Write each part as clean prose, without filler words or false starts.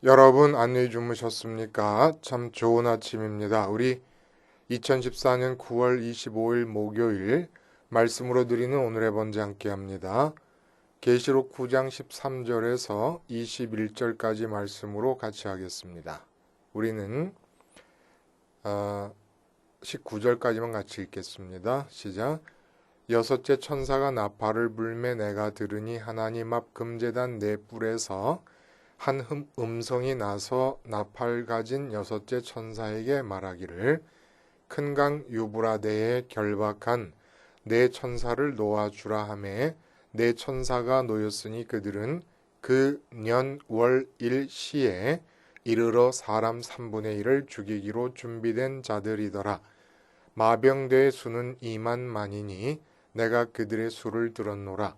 여러분 안녕히 주무셨습니까? 참 좋은 아침입니다. 우리 2014년 9월 25일 목요일 말씀으로 드리는 오늘의 번제 함께 합니다. 계시록 9장 13절에서 21절까지 말씀으로 같이 하겠습니다. 우리는 19절까지만 같이 읽겠습니다. 시작. 여섯째 천사가 나팔을 불매 내가 들으니 하나님 앞 금제단 네 뿔에서 한 음성이 나서 나팔 가진 여섯째 천사에게 말하기를 큰 강 유브라데에 결박한 네 천사를 놓아주라 하매 네 천사가 놓였으니 그들은 그 년 월 일 시에 이르러 사람 3분의 1을 죽이기로 준비된 자들이더라. 마병대의 수는 2만 만이니 내가 그들의 수를 들었노라.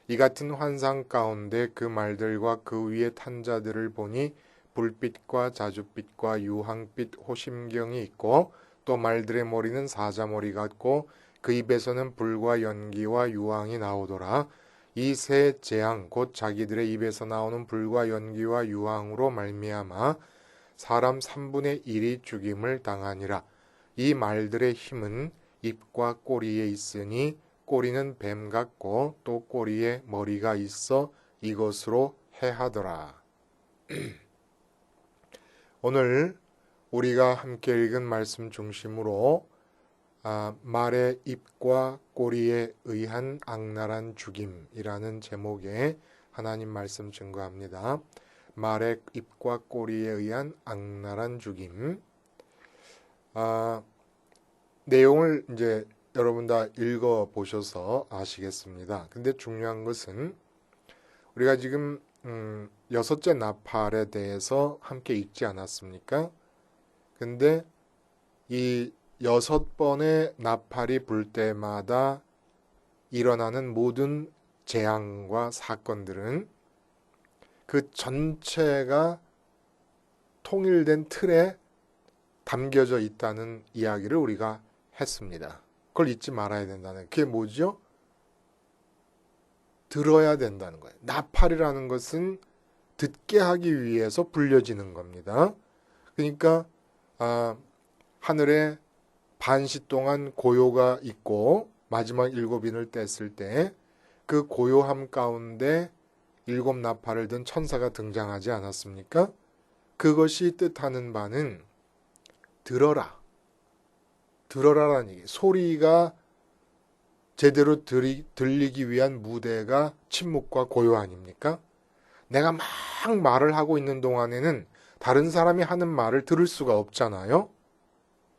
이 같은 환상 가운데 그 말들과 그 위에 탄 자들을 보니 불빛과 자줏빛과 유황빛 호심경이 있고 또 말들의 머리는 사자머리 같고 그 입에서는 불과 연기와 유황이 나오더라. 이 세 재앙 곧 자기들의 입에서 나오는 불과 연기와 유황으로 말미암아 사람 3분의 1이 죽임을 당하니라. 이 말들의 힘은 입과 꼬리에 있으니 꼬리는 뱀 같고 또 꼬리에 머리가 있어 이것으로 해하더라. 오늘 우리가 함께 읽은 말씀 중심으로 말의 입과 꼬리에 의한 악랄한 죽임이라는 제목의 하나님 말씀 증거합니다. 말의 입과 꼬리에 의한 악랄한 죽임. 내용을 이제 여러분 다 읽어 보셔서 아시겠습니다. 근데 중요한 것은 우리가 지금 여섯째 나팔에 대해서 함께 읽지 않았습니까? 근데 이 6번의 나팔이 불 때마다 일어나는 모든 재앙과 사건들은 그 전체가 통일된 틀에 담겨져 있다는 이야기를 우리가 했습니다. 그걸 잊지 말아야 된다는, 그게 뭐죠? 들어야 된다는 거예요. 나팔이라는 것은 듣게 하기 위해서 불려지는 겁니다. 그러니까 하늘에 반시 동안 고요가 있고 마지막 7인을 뗐을 때 그 고요함 가운데 7 나팔을 든 천사가 등장하지 않았습니까? 그것이 뜻하는 바는 들어라. 들어라라는 얘기. 소리가 제대로 들리기 위한 무대가 침묵과 고요 아닙니까? 내가 막 말을 하고 있는 동안에는 다른 사람이 하는 말을 들을 수가 없잖아요.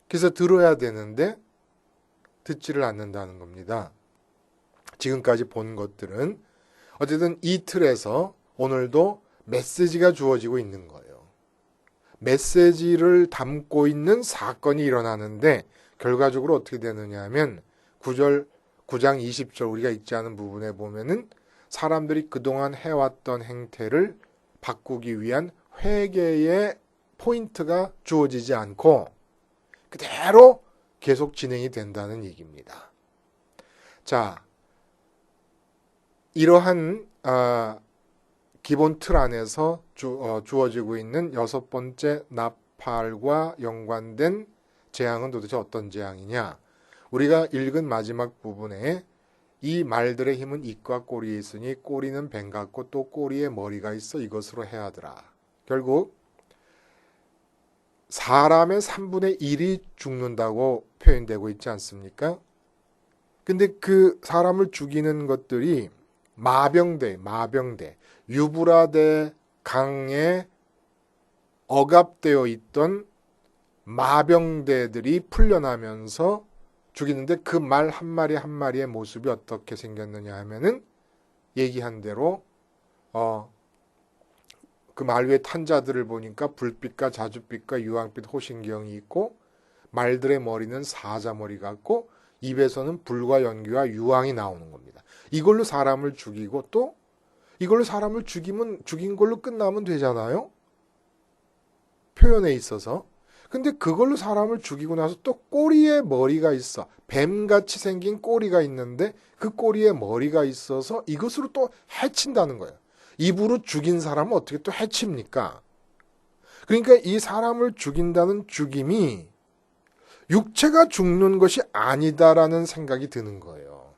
그래서 들어야 되는데 듣지를 않는다는 겁니다. 지금까지 본 것들은 어쨌든 이 틀에서 오늘도 메시지가 주어지고 있는 거예요. 메시지를 담고 있는 사건이 일어나는데 결과적으로 어떻게 되느냐 하면 9장 20절 우리가 읽지 않은 부분에 보면은 사람들이 그동안 해왔던 행태를 바꾸기 위한 회개의 포인트가 주어지지 않고 그대로 계속 진행이 된다는 얘기입니다. 자, 이러한 기본 틀 안에서 주어지고 있는 6번째 나팔과 연관된 재앙은 도대체 어떤 재앙이냐? 우리가 읽은 마지막 부분에 이 말들의 힘은 입과 꼬리에 있으니 꼬리는 뱀 같고 또 꼬리에 머리가 있어 이것으로 해하더라. 결국 사람의 3분의 1이 죽는다고 표현되고 있지 않습니까? 근데 그 사람을 죽이는 것들이 마병대, 유브라데 강에 억압되어 있던 마병대들이 풀려나면서 죽이는데 그 말 한 마리 한 마리의 모습이 어떻게 생겼느냐 하면은 얘기한 대로 그 말 위에 탄 자들을 보니까 불빛과 자줏빛과 유황빛 호신경이 있고 말들의 머리는 사자머리 같고 입에서는 불과 연기와 유황이 나오는 겁니다. 이걸로 사람을 죽이고 또 이걸로 사람을 죽인 걸로 끝나면 되잖아요. 표현에 있어서. 근데 그걸로 사람을 죽이고 나서 또 꼬리에 머리가 있어. 뱀같이 생긴 꼬리가 있는데 그 꼬리에 머리가 있어서 이것으로 또 해친다는 거예요. 입으로 죽인 사람은 어떻게 또 해칩니까? 그러니까 이 사람을 죽인다는 죽임이 육체가 죽는 것이 아니다라는 생각이 드는 거예요.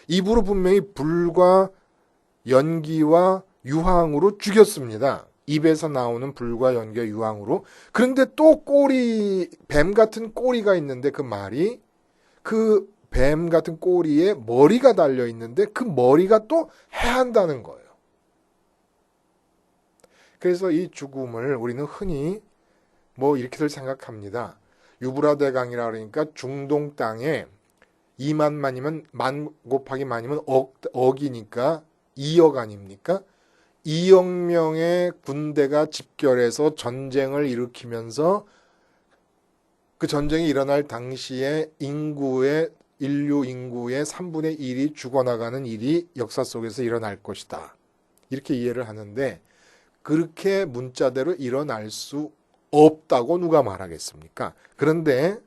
입으로 분명히 불과 연기와 유황으로 죽였습니다. 입에서 나오는 불과 연기와 유황으로. 그런데 또 꼬리, 뱀 같은 꼬리가 있는데 그 말이 그 뱀 같은 꼬리에 머리가 달려 있는데 그 머리가 또 해한다는 거예요. 그래서 이 죽음을 우리는 흔히 뭐 이렇게들 생각합니다. 유브라데강이라 그러니까 중동 땅에 2만만이면 만 곱하기 만이면 억이니까 2억 아닙니까? 2억 명의 군대가 집결해서 전쟁을 일으키면서 그 전쟁이 일어날 당시에 인류 인구의 3분의 1이 죽어나가는 일이 역사 속에서 일어날 것이다. 이렇게 이해를 하는데 그렇게 문자대로 일어날 수 없다고 누가 말하겠습니까? 그런데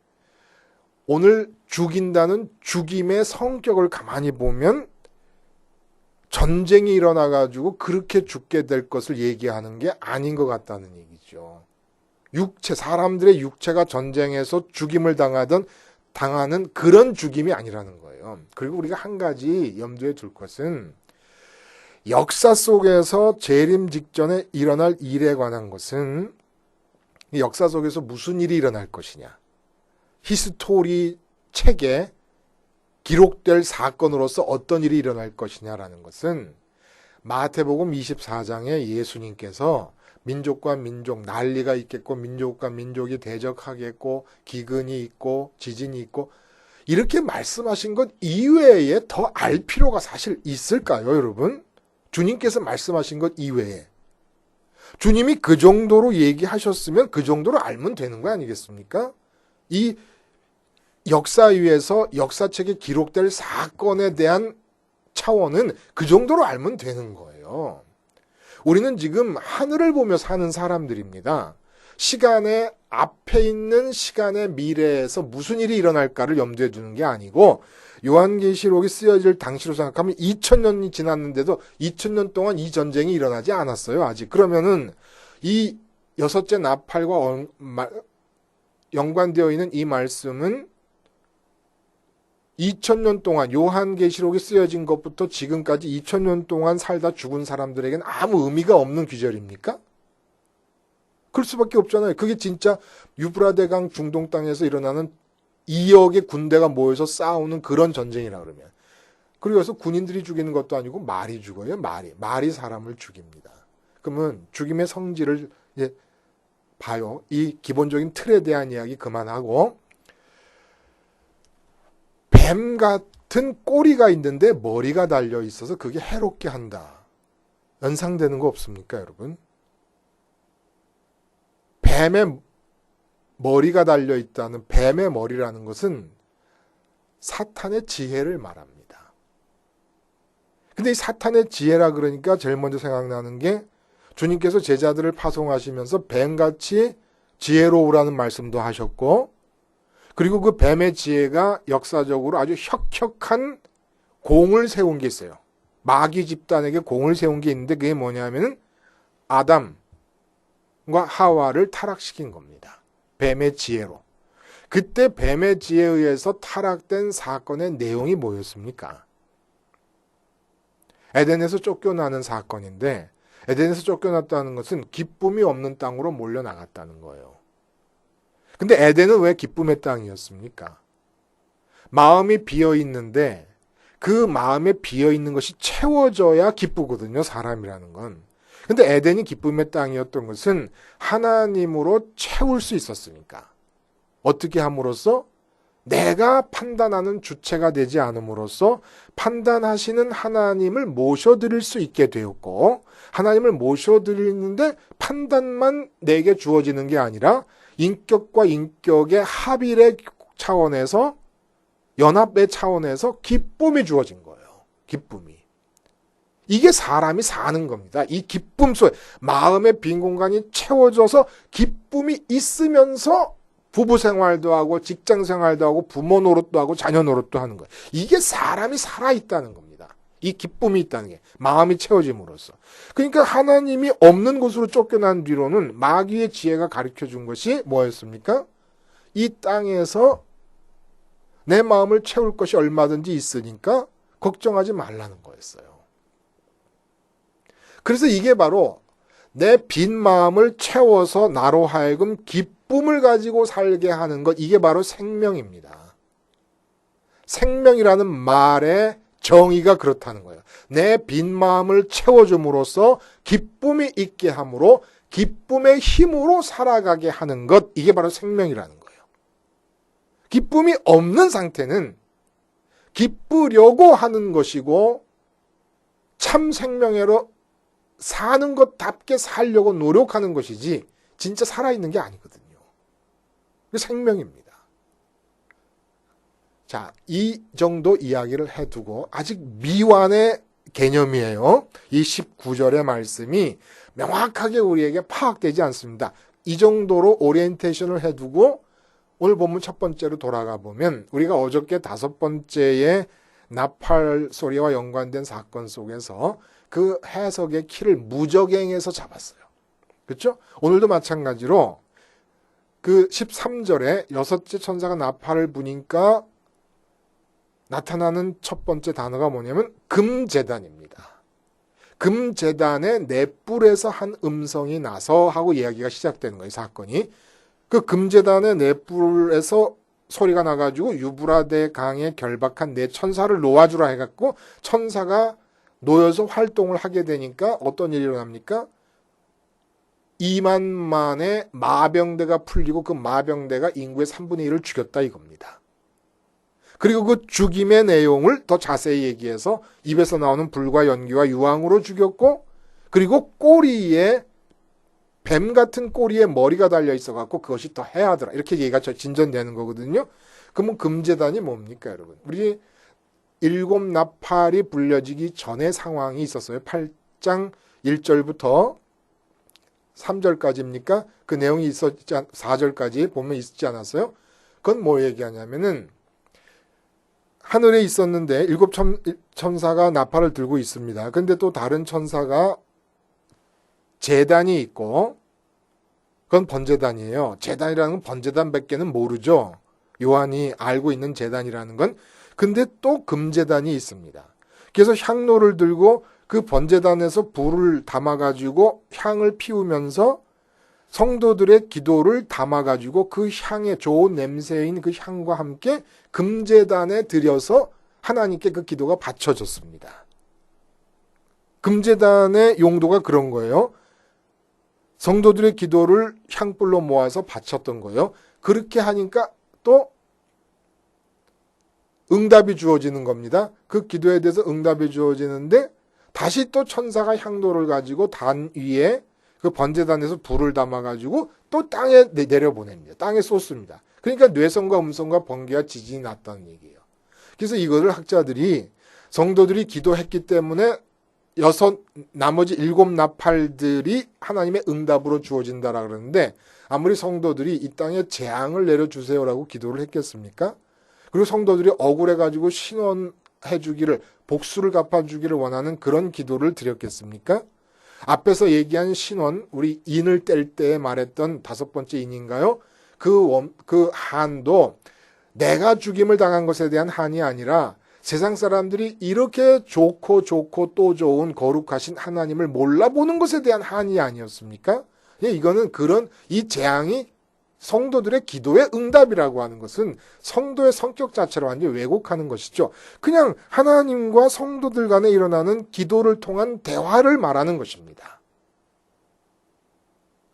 오늘 죽인다는 죽임의 성격을 가만히 보면 전쟁이 일어나가지고 그렇게 죽게 될 것을 얘기하는 게 아닌 것 같다는 얘기죠. 사람들의 육체가 전쟁에서 죽임을 당하는 그런 죽임이 아니라는 거예요. 그리고 우리가 한 가지 염두에 둘 것은 역사 속에서 재림 직전에 일어날 일에 관한 것은 역사 속에서 무슨 일이 일어날 것이냐. 히스토리 책에 기록될 사건으로서 어떤 일이 일어날 것이냐라는 것은 마태복음 24장에 예수님께서 민족과 민족 난리가 있겠고 민족과 민족이 대적하겠고 기근이 있고 지진이 있고 이렇게 말씀하신 것 이외에 더 알 필요가 사실 있을까요, 여러분? 주님께서 말씀하신 것 이외에 주님이 그 정도로 얘기하셨으면 그 정도로 알면 되는 거 아니겠습니까? 이 역사위에서 역사책에 기록될 사건에 대한 차원은 그 정도로 알면 되는 거예요. 우리는 지금 하늘을 보며 사는 사람들입니다. 시간의 앞에 있는 시간의 미래에서 무슨 일이 일어날까를 염두에 두는 게 아니고 요한계시록이 쓰여질 당시로 생각하면 2000년이 지났는데도 2000년 동안 이 전쟁이 일어나지 않았어요. 아직. 그러면은 이 여섯째 나팔과 연관되어 있는 이 말씀은 2000년 동안 요한계시록이 쓰여진 것부터 지금까지 2000년 동안 살다 죽은 사람들에게는 아무 의미가 없는 귀절입니까? 그럴 수밖에 없잖아요. 그게 진짜 유브라데강 중동 땅에서 일어나는 2억의 군대가 모여서 싸우는 그런 전쟁이라 그러면. 그리고 여기서 군인들이 죽이는 것도 아니고 말이 죽어요. 말이 사람을 죽입니다. 그러면 죽임의 성질을 이제 봐요. 이 기본적인 틀에 대한 이야기 그만하고 뱀 같은 꼬리가 있는데 머리가 달려 있어서 그게 해롭게 한다. 연상되는 거 없습니까, 여러분? 뱀의 머리가 달려 있다는 뱀의 머리라는 것은 사탄의 지혜를 말합니다. 근데 이 사탄의 지혜라 그러니까 제일 먼저 생각나는 게 주님께서 제자들을 파송하시면서 뱀같이 지혜로우라는 말씀도 하셨고 그리고 그 뱀의 지혜가 역사적으로 아주 혁혁한 공을 세운 게 있어요. 마귀 집단에게 공을 세운 게 있는데 그게 뭐냐면은 아담과 하와를 타락시킨 겁니다. 뱀의 지혜로. 그때 뱀의 지혜에 의해서 타락된 사건의 내용이 뭐였습니까? 에덴에서 쫓겨나는 사건인데 에덴에서 쫓겨났다는 것은 기쁨이 없는 땅으로 몰려나갔다는 거예요. 근데 에덴은 왜 기쁨의 땅이었습니까? 마음이 비어있는데 그 마음에 비어있는 것이 채워져야 기쁘거든요. 사람이라는 건. 근데 에덴이 기쁨의 땅이었던 것은 하나님으로 채울 수 있었으니까. 어떻게 함으로써? 내가 판단하는 주체가 되지 않음으로써 판단하시는 하나님을 모셔드릴 수 있게 되었고 하나님을 모셔드리는데 판단만 내게 주어지는 게 아니라 인격과 인격의 합일의 차원에서 연합의 차원에서 기쁨이 주어진 거예요. 기쁨이. 이게 사람이 사는 겁니다. 이 기쁨 속에 마음의 빈 공간이 채워져서 기쁨이 있으면서 부부 생활도 하고 직장 생활도 하고 부모 노릇도 하고 자녀 노릇도 하는 거예요. 이게 사람이 살아있다는 겁니다. 이 기쁨이 있다는 게 마음이 채워짐으로써. 그러니까 하나님이 없는 곳으로 쫓겨난 뒤로는 마귀의 지혜가 가르쳐 준 것이 뭐였습니까? 이 땅에서 내 마음을 채울 것이 얼마든지 있으니까 걱정하지 말라는 거였어요. 그래서 이게 바로 내 빈 마음을 채워서 나로 하여금 기쁨을 가지고 살게 하는 것, 이게 바로 생명입니다. 생명이라는 말의 정의가 그렇다는 거예요. 내 빈 마음을 채워줌으로써 기쁨이 있게 함으로 기쁨의 힘으로 살아가게 하는 것, 이게 바로 생명이라는 거예요. 기쁨이 없는 상태는 기쁘려고 하는 것이고 참 생명으로 사는 것답게 살려고 노력하는 것이지 진짜 살아있는 게 아니거든요. 생명입니다. 자, 이 정도 이야기를 해두고 아직 미완의 개념이에요. 이 19절의 말씀이 명확하게 우리에게 파악되지 않습니다. 이 정도로 오리엔테이션을 해두고 오늘 본문 첫 번째로 돌아가 보면 우리가 어저께 다섯 번째의 나팔 소리와 연관된 사건 속에서 그 해석의 키를 무적행에서 잡았어요. 그렇죠? 오늘도 마찬가지로 그 13절에 여섯째 천사가 나팔을 부니까 나타나는 첫 번째 단어가 뭐냐면 금제단입니다. 금제단의 넷불에서 한 음성이 나서 하고 이야기가 시작되는 거예요. 사건이. 그 금제단의 넷불에서 소리가 나가지고 유브라데 강에 결박한 네 천사를 놓아주라 해갖고 천사가 놓여서 활동을 하게 되니까 어떤 일이 일어납니까? 2만 만의 마병대가 풀리고 그 마병대가 인구의 3분의 1을 죽였다 이겁니다. 그리고 그 죽임의 내용을 더 자세히 얘기해서 입에서 나오는 불과 연기와 유황으로 죽였고 그리고 꼬리에 뱀 같은 꼬리에 머리가 달려 있어갖고 그것이 더 해하더라. 이렇게 얘기가 진전되는 거거든요. 그러면 금제단이 뭡니까 여러분? 우리 일곱 나팔이 불려지기 전의 상황이 있었어요. 8장 1절부터 3절까지입니까? 그 내용이 있었지 4절까지 보면 있지 않았어요? 그건 뭐 얘기하냐면은 하늘에 있었는데 일곱 천사가 나팔을 들고 있습니다. 근데 또 다른 천사가 제단이 있고 그건 번제단이에요. 제단이라는 건 번제단밖에는 모르죠. 요한이 알고 있는 제단이라는 건. 근데 또 금제단이 있습니다. 그래서 향로를 들고 그 번제단에서 불을 담아가지고 향을 피우면서 성도들의 기도를 담아가지고 그 향의 좋은 냄새인 그 향과 함께 금제단에 들여서 하나님께 그 기도가 바쳐졌습니다. 금제단의 용도가 그런 거예요. 성도들의 기도를 향불로 모아서 바쳤던 거예요. 그렇게 하니까 또 응답이 주어지는 겁니다. 그 기도에 대해서 응답이 주어지는데 다시 또 천사가 향로를 가지고 단 위에 그 번제단에서 불을 담아가지고 또 땅에 내려보냅니다. 땅에 쏟습니다. 그러니까 뇌성과 음성과 번개와 지진이 났다는 얘기예요. 그래서 이거를 학자들이 성도들이 기도했기 때문에 나머지 7 나팔들이 하나님의 응답으로 주어진다라 그러는데 아무리 성도들이 이 땅에 재앙을 내려주세요라고 기도를 했겠습니까? 그리고 성도들이 억울해가지고 신원해주기를 복수를 갚아주기를 원하는 그런 기도를 드렸겠습니까? 앞에서 얘기한 신원, 우리 인을 뗄 때 말했던 5번째 인인가요? 그 한도 내가 죽임을 당한 것에 대한 한이 아니라 세상 사람들이 이렇게 좋고 또 좋은 거룩하신 하나님을 몰라보는 것에 대한 한이 아니었습니까? 이거는 이 재앙이 성도들의 기도의 응답이라고 하는 것은 성도의 성격 자체를 완전히 왜곡하는 것이죠. 그냥 하나님과 성도들 간에 일어나는 기도를 통한 대화를 말하는 것입니다.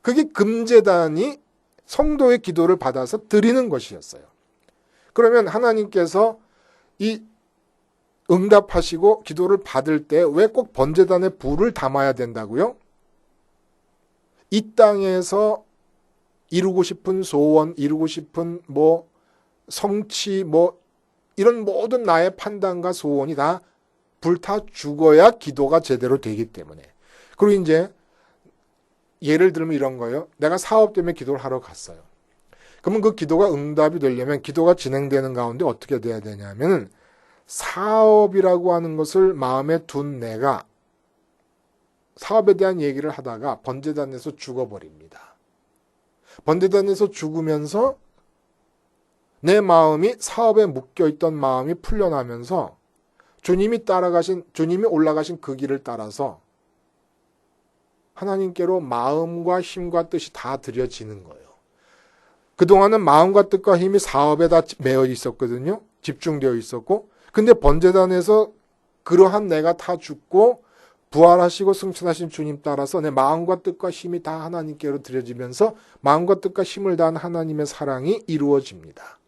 그게 금제단이 성도의 기도를 받아서 드리는 것이었어요. 그러면 하나님께서 이 응답하시고 기도를 받을 때 왜 꼭 번제단에 불을 담아야 된다고요? 이 땅에서 이루고 싶은 소원, 이루고 싶은 성취, 이런 모든 나의 판단과 소원이 다 불타 죽어야 기도가 제대로 되기 때문에. 그리고 이제 예를 들면 이런 거예요. 내가 사업 때문에 기도를 하러 갔어요. 그러면 그 기도가 응답이 되려면 기도가 진행되는 가운데 어떻게 돼야 되냐면 사업이라고 하는 것을 마음에 둔 내가 사업에 대한 얘기를 하다가 번제단에서 죽어버립니다. 번제단에서 죽으면서 내 마음이 사업에 묶여있던 마음이 풀려나면서 주님이 올라가신 그 길을 따라서 하나님께로 마음과 힘과 뜻이 다 드려지는 거예요. 그동안은 마음과 뜻과 힘이 사업에 다 매여 있었거든요. 집중되어 있었고. 근데 번제단에서 그러한 내가 다 죽고 부활하시고 승천하신 주님 따라서 내 마음과 뜻과 힘이 다 하나님께로 드려지면서 마음과 뜻과 힘을 다한 하나님의 사랑이 이루어집니다.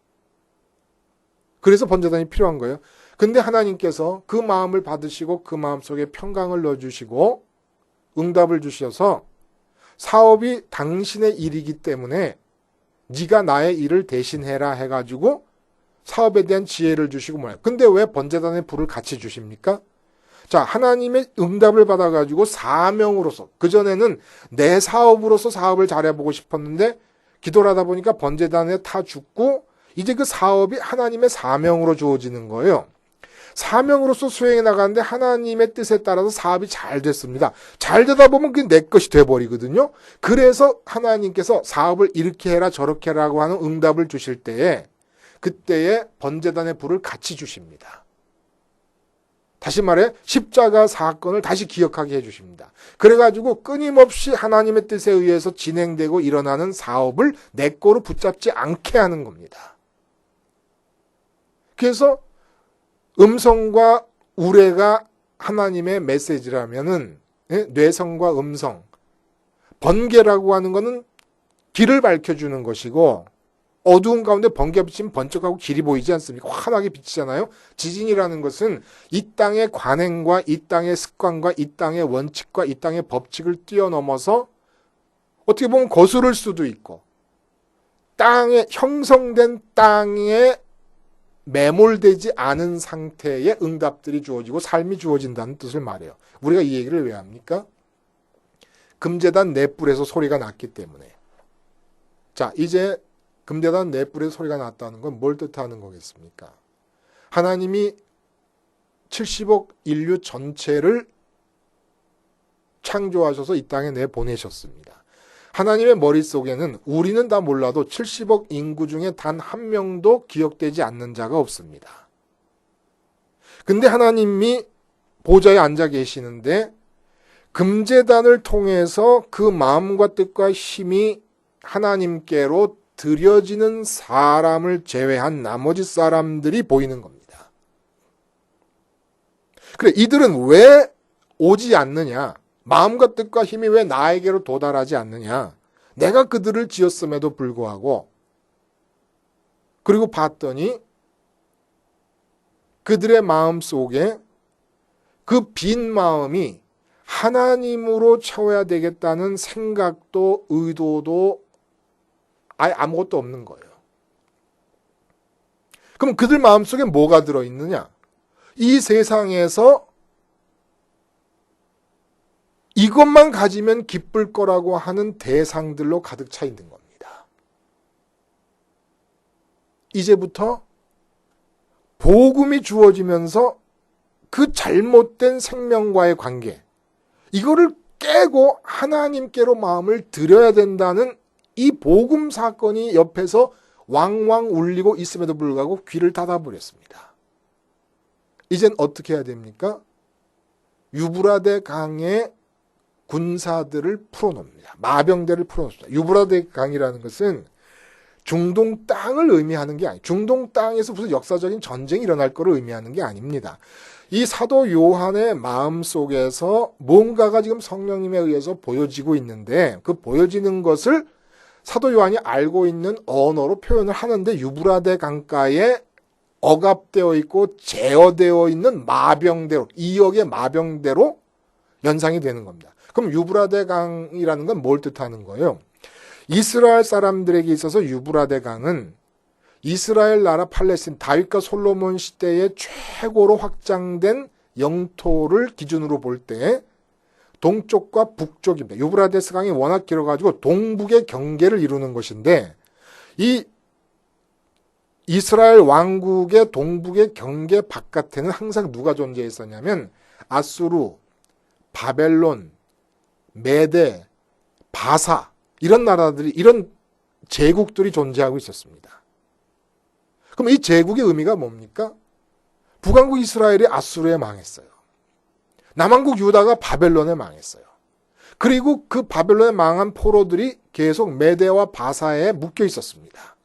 그래서 번제단이 필요한 거예요. 근데 하나님께서 그 마음을 받으시고 그 마음 속에 평강을 넣어주시고 응답을 주셔서 사업이 당신의 일이기 때문에 네가 나의 일을 대신해라 해가지고 사업에 대한 지혜를 주시고 뭐예요. 근데 왜 번제단의 불을 같이 주십니까? 자, 하나님의 응답을 받아가지고 사명으로서, 그전에는 내 사업으로서 사업을 잘해보고 싶었는데 기도를 하다 보니까 번제단에 타 죽고 이제 그 사업이 하나님의 사명으로 주어지는 거예요. 사명으로서 수행해 나가는데 하나님의 뜻에 따라서 사업이 잘 됐습니다. 잘 되다 보면 그게 내 것이 돼버리거든요. 그래서 하나님께서 사업을 이렇게 해라 저렇게 해라고 하는 응답을 주실 때에 그때에 번제단의 불을 같이 주십니다. 다시 말해 십자가 사건을 다시 기억하게 해주십니다. 그래가지고 끊임없이 하나님의 뜻에 의해서 진행되고 일어나는 사업을 내 거로 붙잡지 않게 하는 겁니다. 그래서 음성과 우레가 하나님의 메시지라면은 뇌성과 음성, 번개라고 하는 것은 길을 밝혀주는 것이고 어두운 가운데 번개가 비치면 번쩍하고 길이 보이지 않습니까? 환하게 비치잖아요. 지진이라는 것은 이 땅의 관행과 이 땅의 습관과 이 땅의 원칙과 이 땅의 법칙을 뛰어넘어서 어떻게 보면 거스를 수도 있고 땅에 형성된 땅에 매몰되지 않은 상태의 응답들이 주어지고 삶이 주어진다는 뜻을 말해요. 우리가 이 얘기를 왜 합니까? 금제단 넷불에서 소리가 났기 때문에. 자, 이제 금제단 넷불에서 소리가 났다는 건 뭘 뜻하는 거겠습니까? 하나님이 70억 인류 전체를 창조하셔서 이 땅에 내보내셨습니다. 하나님의 머릿속에는 우리는 다 몰라도 70억 인구 중에 단 한 명도 기억되지 않는 자가 없습니다. 근데 하나님이 보좌에 앉아 계시는데 금제단을 통해서 그 마음과 뜻과 힘이 하나님께로 드려지는 사람을 제외한 나머지 사람들이 보이는 겁니다. 그래, 이들은 왜 오지 않느냐? 마음과 뜻과 힘이 왜 나에게로 도달하지 않느냐? 내가 그들을 지었음에도 불구하고 그리고 봤더니 그들의 마음 속에 그 빈 마음이 하나님으로 채워야 되겠다는 생각도 의도도 아예 아무것도 없는 거예요. 그럼 그들 마음 속에 뭐가 들어있느냐? 이 세상에서 이것만 가지면 기쁠 거라고 하는 대상들로 가득 차 있는 겁니다. 이제부터 복음이 주어지면서 그 잘못된 생명과의 관계, 이거를 깨고 하나님께로 마음을 드려야 된다는 이 복음 사건이 옆에서 왕왕 울리고 있음에도 불구하고 귀를 닫아버렸습니다. 이젠 어떻게 해야 됩니까? 유브라데 강에 군사들을 풀어놓습니다. 마병대를 풀어놓습니다. 유브라데 강이라는 것은 중동 땅을 의미하는 게 아니에요. 중동 땅에서 무슨 역사적인 전쟁이 일어날 거를 의미하는 게 아닙니다. 이 사도 요한의 마음속에서 뭔가가 지금 성령님에 의해서 보여지고 있는데 그 보여지는 것을 사도 요한이 알고 있는 언어로 표현을 하는데 유브라데 강가에 억압되어 있고 제어되어 있는 마병대로 2억의 마병대로 연상이 되는 겁니다. 그럼 유브라데 강이라는 건 뭘 뜻하는 거예요? 이스라엘 사람들에게 있어서 유브라데 강은 이스라엘 나라 팔레스틴 다윗과 솔로몬 시대의 최고로 확장된 영토를 기준으로 볼 때 동쪽과 북쪽입니다. 유브라데스 강이 워낙 길어가지고 동북의 경계를 이루는 것인데 이 이스라엘 왕국의 동북의 경계 바깥에는 항상 누가 존재했었냐면 아수르, 바벨론, 메데, 바사 이런 나라들이 이런 제국들이 존재하고 있었습니다. 그럼 이 제국의 의미가 뭡니까? 북왕국 이스라엘이 아수르에 망했어요. 남왕국 유다가 바벨론에 망했어요. 그리고 그 바벨론에 망한 포로들이 계속 메데와 바사에 묶여 있었습니다.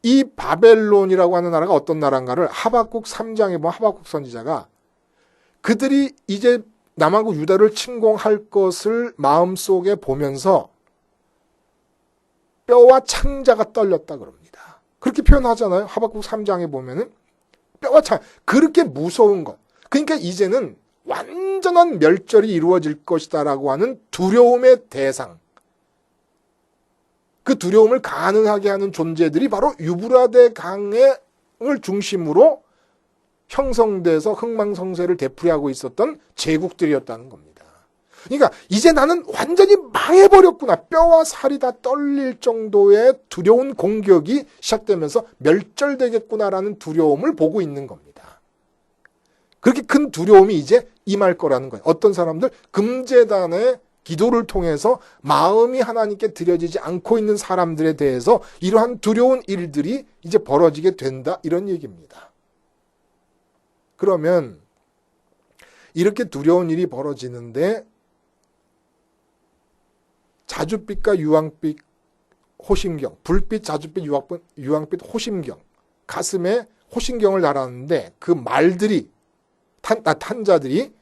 이 바벨론이라고 하는 나라가 어떤 나라인가를 하박국 3장에 보면 하박국 선지자가 그들이 이제 남왕국 유다를 침공할 것을 마음속에 보면서 뼈와 창자가 떨렸다 그럽니다. 그렇게 표현하잖아요. 하박국 3장에 보면은 뼈와 창, 그렇게 무서운 것. 그러니까 이제는 완전한 멸절이 이루어질 것이다라고 하는 두려움의 대상. 그 두려움을 가능하게 하는 존재들이 바로 유브라데 강을 중심으로 형성돼서 흥망성쇠를 되풀이하고 있었던 제국들이었다는 겁니다. 그러니까 이제 나는 완전히 망해버렸구나. 뼈와 살이 다 떨릴 정도의 두려운 공격이 시작되면서 멸절되겠구나라는 두려움을 보고 있는 겁니다. 그렇게 큰 두려움이 이제 임할 거라는 거예요. 어떤 사람들 금제단의 기도를 통해서 마음이 하나님께 드려지지 않고 있는 사람들에 대해서 이러한 두려운 일들이 이제 벌어지게 된다 이런 얘기입니다. 그러면 이렇게 두려운 일이 벌어지는데 자줏빛과 유황빛 호심경, 불빛, 자줏빛, 유황빛 호심경, 가슴에 호심경을 달았는데 그 말들이 탄자들이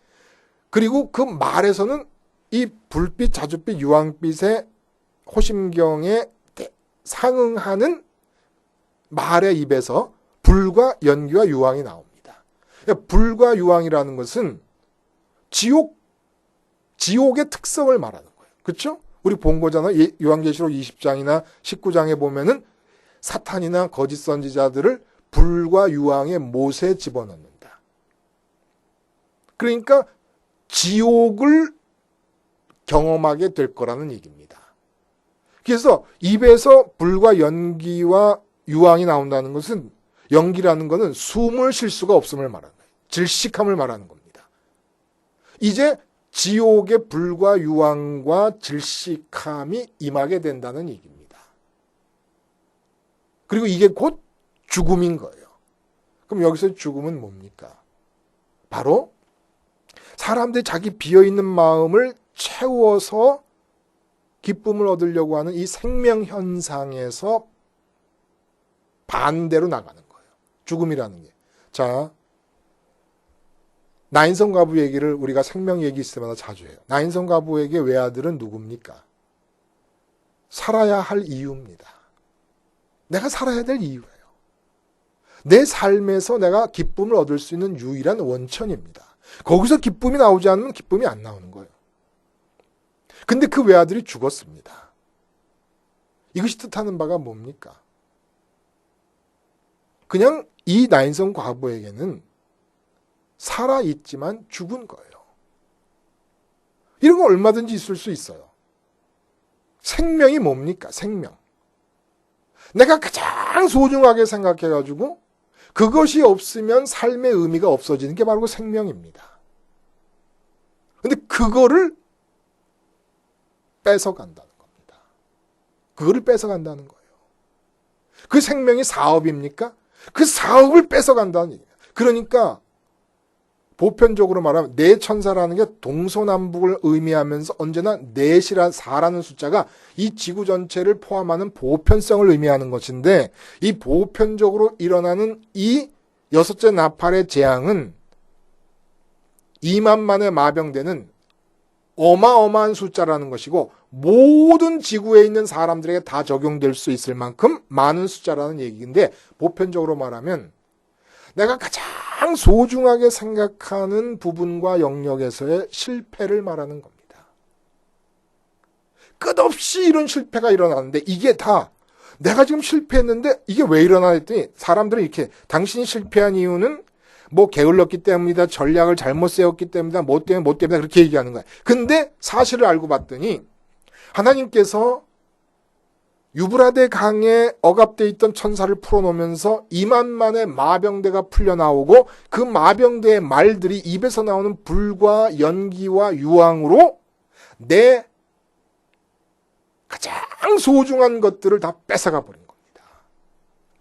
그리고 그 말에서는 이 불빛, 자줏빛, 유황빛의 호심경에 상응하는 말의 입에서 불과 연기와 유황이 나옵니다. 그러니까 불과 유황이라는 것은 지옥의 특성을 말하는 거예요. 그렇죠? 우리 본 거잖아요. 요한계시록 20장이나 19장에 보면은 사탄이나 거짓 선지자들을 불과 유황의 못에 집어넣는다. 그러니까 지옥을 경험하게 될 거라는 얘기입니다. 그래서 입에서 불과 연기와 유황이 나온다는 것은 연기라는 것은 숨을 쉴 수가 없음을 말하는 거예요. 질식함을 말하는 겁니다. 이제 지옥의 불과 유황과 질식함이 임하게 된다는 얘기입니다. 그리고 이게 곧 죽음인 거예요. 그럼 여기서 죽음은 뭡니까? 바로 사람들이 자기 비어있는 마음을 채워서 기쁨을 얻으려고 하는 이 생명 현상에서 반대로 나가는 거예요. 죽음이라는 게. 자, 나인성 과부 얘기를 우리가 생명 얘기 있을 때마다 자주 해요. 나인성 과부에게 외아들은 누굽니까? 살아야 할 이유입니다. 내가 살아야 될 이유예요. 내 삶에서 내가 기쁨을 얻을 수 있는 유일한 원천입니다. 거기서 기쁨이 나오지 않으면 기쁨이 안 나오는 거예요. 근데 그 외아들이 죽었습니다. 이것이 뜻하는 바가 뭡니까? 그냥 이 나인성 과부에게는 살아있지만 죽은 거예요. 이런 거 얼마든지 있을 수 있어요. 생명이 뭡니까? 생명. 내가 가장 소중하게 생각해가지고 그것이 없으면 삶의 의미가 없어지는 게 바로 그 생명입니다. 근데 그거를 뺏어간다는 겁니다. 그거를 뺏어간다는 거예요. 그 생명이 사업입니까? 그 사업을 뺏어간다는 얘기예요. 그러니까 보편적으로 말하면 내천사라는 게 동서남북을 의미하면서 언제나 넷이라 4라는 숫자가 이 지구 전체를 포함하는 보편성을 의미하는 것인데 이 보편적으로 일어나는 이 여섯째 나팔의 재앙은 2만 만에 마병되는 어마어마한 숫자라는 것이고 모든 지구에 있는 사람들에게 다 적용될 수 있을 만큼 많은 숫자라는 얘기인데 보편적으로 말하면 내가 가장 소중하게 생각하는 부분과 영역에서의 실패를 말하는 겁니다. 끝없이 이런 실패가 일어나는데 이게 다 내가 지금 실패했는데 이게 왜 일어나 했더니 사람들은 이렇게 당신이 실패한 이유는 뭐 게을렀기 때문이다. 전략을 잘못 세웠기 때문이다. 뭐 때문이다. 그렇게 얘기하는 거야. 근데 사실을 알고 봤더니 하나님께서 유브라데 강에 억압돼 있던 천사를 풀어놓으면서 2만 만의 마병대가 풀려나오고 그 마병대의 말들이 입에서 나오는 불과 연기와 유황으로 내 가장 소중한 것들을 다 뺏어가 버린 겁니다.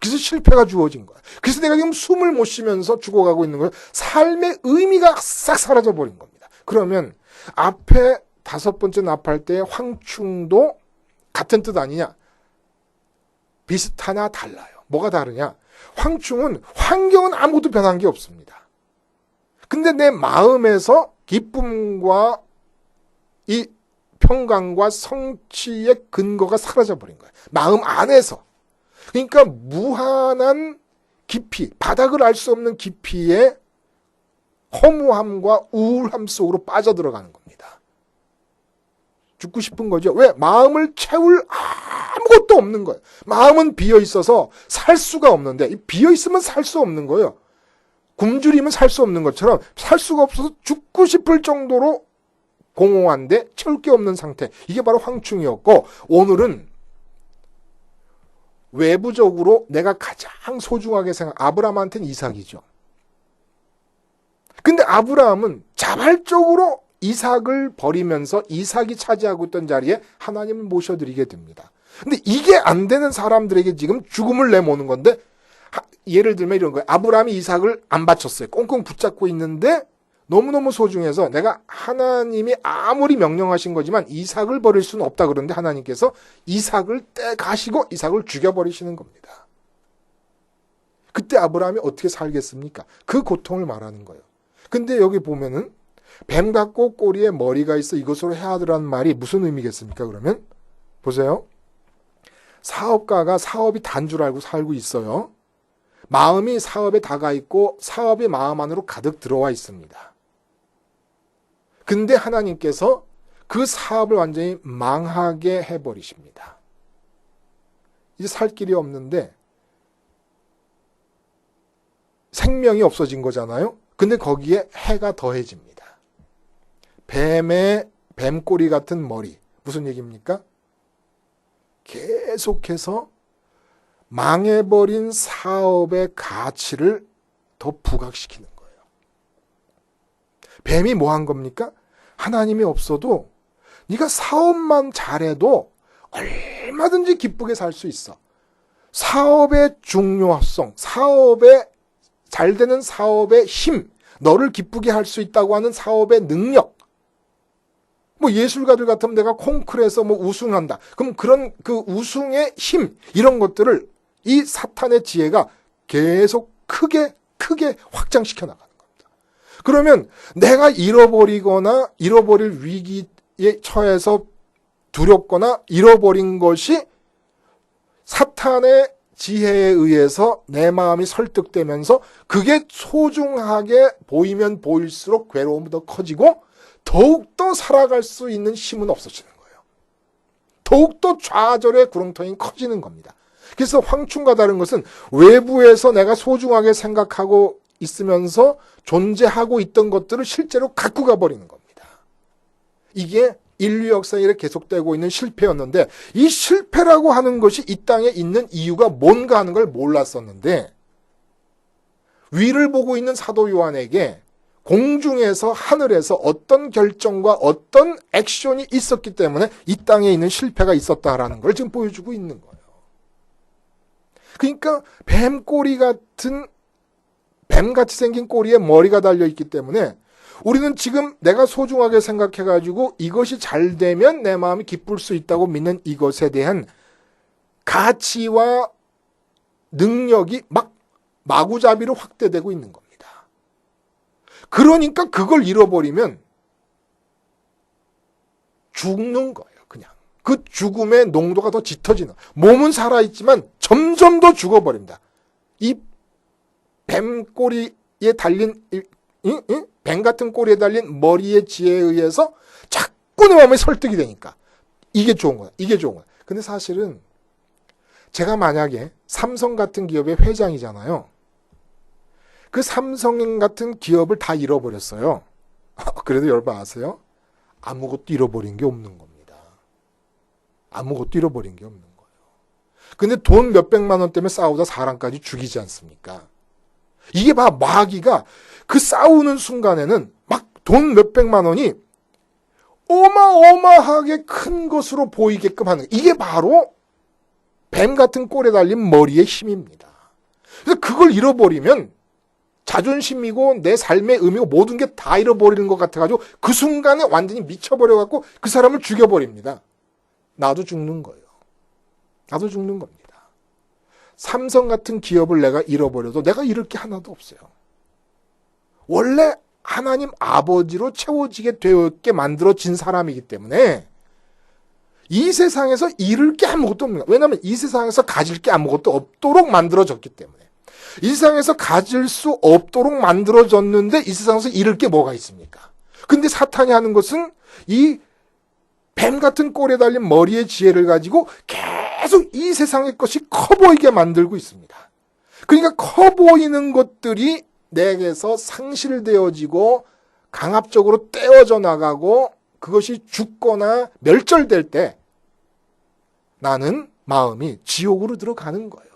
그래서 실패가 주어진 거야. 그래서 내가 지금 숨을 못 쉬면서 죽어가고 있는 거예요. 삶의 의미가 싹 사라져 버린 겁니다. 그러면 앞에 5번째 나팔 때 황충도 같은 뜻 아니냐? 비슷하나 달라요. 뭐가 다르냐? 황충은 환경은 아무것도 변한 게 없습니다. 근데 내 마음에서 기쁨과 이 평강과 성취의 근거가 사라져버린 거예요. 마음 안에서. 그러니까 무한한 깊이, 바닥을 알 수 없는 깊이의 허무함과 우울함 속으로 빠져들어가는 겁니다. 죽고 싶은 거죠. 왜? 마음을 채울 아무것도 없는 거예요. 마음은 비어있어서 살 수가 없는데 비어있으면 살 수 없는 거예요. 굶주리면 살 수 없는 것처럼 살 수가 없어서 죽고 싶을 정도로 공허한데 채울 게 없는 상태. 이게 바로 황충이었고 오늘은 외부적으로 내가 가장 소중하게 아브라함한테는 이삭이죠. 근데 아브라함은 자발적으로 이삭을 버리면서 이삭이 차지하고 있던 자리에 하나님을 모셔드리게 됩니다. 근데 이게 안 되는 사람들에게 지금 죽음을 내모는 건데 예를 들면 이런 거예요. 아브라함이 이삭을 안 바쳤어요. 꽁꽁 붙잡고 있는데 너무너무 소중해서 내가 하나님이 아무리 명령하신 거지만 이삭을 버릴 수는 없다 그러는데 하나님께서 이삭을 떼가시고 이삭을 죽여버리시는 겁니다. 그때 아브라함이 어떻게 살겠습니까? 그 고통을 말하는 거예요. 근데 여기 보면은 뱀 같고 꼬리에 머리가 있어 이것으로 해하더라는 말이 무슨 의미겠습니까? 그러면 보세요. 사업가가 사업이 단 줄 알고 살고 있어요. 마음이 사업에 다가 있고 사업이 마음 안으로 가득 들어와 있습니다. 근데 하나님께서 그 사업을 완전히 망하게 해버리십니다. 이제 살 길이 없는데 생명이 없어진 거잖아요. 근데 거기에 해가 더해집니다. 뱀의 뱀꼬리 같은 머리. 무슨 얘기입니까? 계속해서 망해버린 사업의 가치를 더 부각시키는 거예요. 뱀이 뭐 한 겁니까? 하나님이 없어도 네가 사업만 잘해도 얼마든지 기쁘게 살 수 있어. 사업의 중요성, 잘 되는 사업의 힘, 너를 기쁘게 할 수 있다고 하는 사업의 능력. 뭐 예술가들 같으면 내가 콩쿠르에서 뭐 우승한다. 그럼 그런 그 우승의 힘, 이런 것들을 이 사탄의 지혜가 계속 크게 확장시켜 나가는 겁니다. 그러면 내가 잃어버리거나 잃어버릴 위기에 처해서 두렵거나 잃어버린 것이 사탄의 지혜에 의해서 내 마음이 설득되면서 그게 소중하게 보이면 보일수록 괴로움이 더 커지고 더욱더 살아갈 수 있는 힘은 없어지는 거예요. 더욱더 좌절의 구렁텅이 커지는 겁니다. 그래서 황충과 다른 것은 외부에서 내가 소중하게 생각하고 있으면서 존재하고 있던 것들을 실제로 갖고 가버리는 겁니다. 이게 인류 역사에 계속되고 있는 실패였는데 이 실패라고 하는 것이 이 땅에 있는 이유가 뭔가 하는 걸 몰랐었는데 위를 보고 있는 사도 요한에게 공중에서 하늘에서 어떤 결정과 어떤 액션이 있었기 때문에 이 땅에 있는 실패가 있었다라는 걸 지금 보여주고 있는 거예요. 그러니까 뱀같이 생긴 꼬리에 머리가 달려있기 때문에 우리는 지금 내가 소중하게 생각해가지고 이것이 잘 되면 내 마음이 기쁠 수 있다고 믿는 이것에 대한 가치와 능력이 막 마구잡이로 확대되고 있는 겁니다. 그러니까 그걸 잃어버리면 죽는 거예요. 그냥 그 죽음의 농도가 더 짙어지는, 몸은 살아있지만 점점 더 죽어버립니다. 이 뱀꼬리에 달린 뱀 같은 꼬리에 달린 머리의 지혜에 의해서 자꾸 내 마음에 설득이 되니까 이게 좋은 거야. 이게 좋은 거야. 근데 사실은 제가 만약에 삼성 같은 기업의 회장이잖아요. 그 삼성 같은 기업을 다 잃어버렸어요. 그래도 여러분 아세요? 아무것도 잃어버린 게 없는 겁니다. 아무것도 잃어버린 게 없는 거예요. 근데 돈 몇백만 원 때문에 싸우다 사람까지 죽이지 않습니까? 이게 마귀가 그 싸우는 순간에는 막 돈 몇백만 원이 어마어마하게 큰 것으로 보이게끔 하는, 이게 바로 뱀 같은 꼴에 달린 머리의 힘입니다. 그래서 그걸 잃어버리면 자존심이고 내 삶의 의미고 모든 게 다 잃어버리는 것 같아가지고 그 순간에 완전히 미쳐버려갖고 그 사람을 죽여버립니다. 나도 죽는 거예요. 나도 죽는 겁니다. 삼성 같은 기업을 내가 잃어버려도 내가 잃을 게 하나도 없어요. 원래 하나님 아버지로 채워지게 되었게 만들어진 사람이기 때문에 이 세상에서 잃을 게 아무것도 없는 거예요. 왜냐하면 이 세상에서 가질 게 아무것도 없도록 만들어졌기 때문에. 이 세상에서 가질 수 없도록 만들어졌는데 이 세상에서 잃을 게 뭐가 있습니까? 근데 사탄이 하는 것은 이 뱀 같은 꼴에 달린 머리의 지혜를 가지고 계속 이 세상의 것이 커 보이게 만들고 있습니다. 그러니까 커 보이는 것들이 내게서 상실되어지고 강압적으로 떼어져 나가고 그것이 죽거나 멸절될 때 나는 마음이 지옥으로 들어가는 거예요.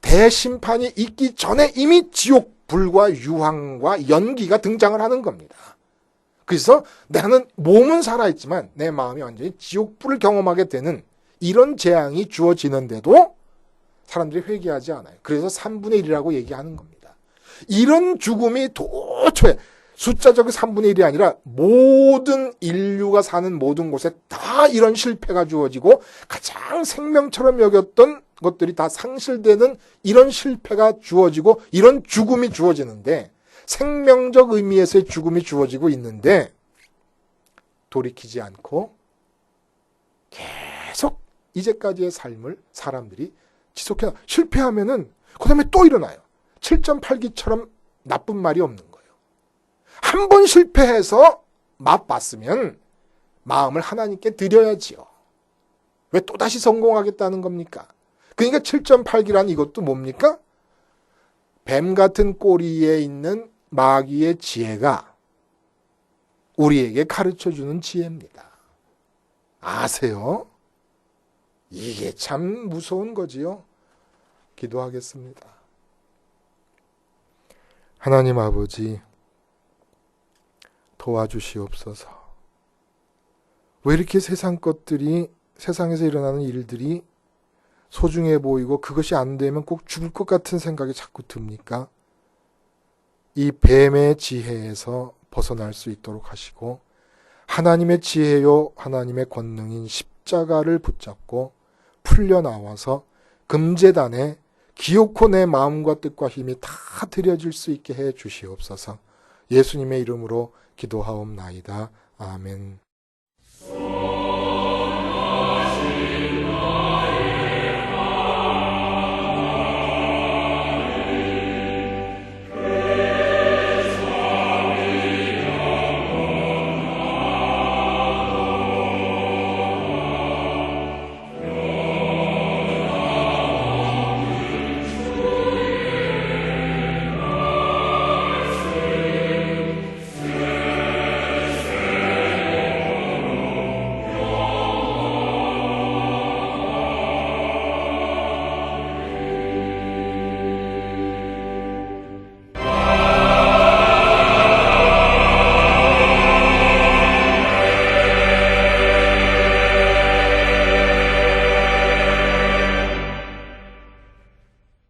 대심판이 있기 전에 이미 지옥 불과 유황과 연기가 등장을 하는 겁니다. 그래서 나는 몸은 살아있지만 내 마음이 완전히 지옥불을 경험하게 되는 이런 재앙이 주어지는데도 사람들이 회개하지 않아요. 그래서 3분의 1이라고 얘기하는 겁니다. 이런 죽음이 도처에 숫자적인 3분의 1이 아니라 모든 인류가 사는 모든 곳에 다 이런 실패가 주어지고 가장 생명처럼 여겼던 것들이 다 상실되는 이런 실패가 주어지고 이런 죽음이 주어지는데 생명적 의미에서의 죽음이 주어지고 있는데 돌이키지 않고 계속 이제까지의 삶을 사람들이 지속해 실패하면은 그 다음에 또 일어나요. 7.8기처럼 나쁜 말이 없는 거예요. 한 번 실패해서 맛봤으면 마음을 하나님께 드려야지요. 왜 또다시 성공하겠다는 겁니까? 그러니까 7.8기란 이것도 뭡니까? 뱀 같은 꼬리에 있는 마귀의 지혜가 우리에게 가르쳐주는 지혜입니다. 아세요? 이게 참 무서운 거지요. 기도하겠습니다. 하나님 아버지, 도와주시옵소서. 왜 이렇게 세상 것들이, 세상에서 일어나는 일들이 소중해 보이고 그것이 안 되면 꼭 죽을 것 같은 생각이 자꾸 듭니까? 이 뱀의 지혜에서 벗어날 수 있도록 하시고 하나님의 지혜요 하나님의 권능인 십자가를 붙잡고 풀려나와서 금제단에 기어코 내 마음과 뜻과 힘이 다 드려질 수 있게 해 주시옵소서. 예수님의 이름으로 기도하옵나이다. 아멘.